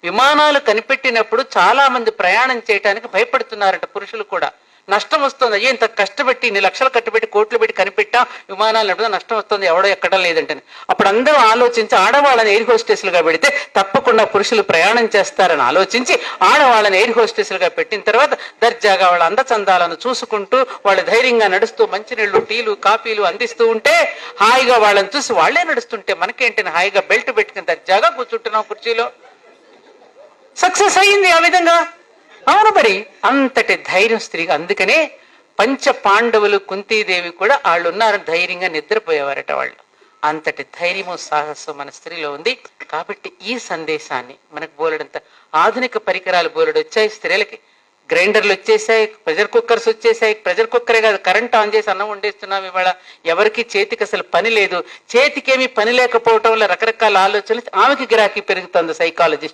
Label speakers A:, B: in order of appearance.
A: విమానాలు కనిపెట్టినప్పుడు చాలా మంది ప్రయాణం చేయడానికి భయపడుతున్నారట, పురుషులు కూడా. నష్టం వస్తుంది, అయ్యో ఇంత కష్టపెట్టి ఇన్ని లక్షలు కట్టుబెట్టి కోట్లు పెట్టి కనిపెట్టా, విమానాలు నడుపుతా నష్టం వస్తుంది, ఎవడో ఎక్కడం లేదంటే. అప్పుడు అందరూ ఆలోచించి ఆడవాళ్ళని ఎయిర్ హోస్టెస్లుగా పెడితే తప్పకుండా పురుషులు ప్రయాణం చేస్తారని ఆలోచించి ఆడవాళ్ళని ఎయిర్ హోస్టెస్లుగా పెట్టిన తర్వాత దర్జాగా వాళ్ళ అందచందాలను చూసుకుంటూ వాళ్ళు ధైర్యంగా నడుస్తూ మంచినీళ్లు, టీలు, కాఫీలు అందిస్తూ ఉంటే హాయిగా వాళ్ళని చూసి వాళ్లే నడుస్తుంటే మనకేంటి, హాయిగా బెల్ట్ పెట్టుకుని దర్జాగా కూర్చుంటున్నాం కుర్చీలో. సక్సెస్ అయ్యింది ఆ విధంగా. అవును, మరి అంతటి ధైర్యం స్త్రీగా. అందుకనే పంచ పాండవులు, కుంతీదేవి కూడా వాళ్ళు ఉన్నారు, ధైర్యంగా నిద్రపోయేవారట వాళ్ళు. అంతటి ధైర్యము, సాహసం మన స్త్రీలో ఉంది. కాబట్టి ఈ సందేశాన్ని మనకు బోలెడంత ఆధునిక పరికరాలు బోలెడు వచ్చాయి స్త్రీలకి. గ్రైండర్లు వచ్చేసాయి, ప్రెషర్ కుక్కర్స్ వచ్చేసాయి. ప్రెషర్ కుక్కరే కాదు, కరెంట్ ఆన్ చేసి అన్నం వండేస్తున్నాం ఇవాళ. ఎవరికి చేతికి అసలు పని లేదు. చేతికేమీ పని లేకపోవటం వల్ల రకరకాల ఆలోచనలు. ఆమెకి గిరాకీ పెరుగుతుంది, సైకాలజిస్ట్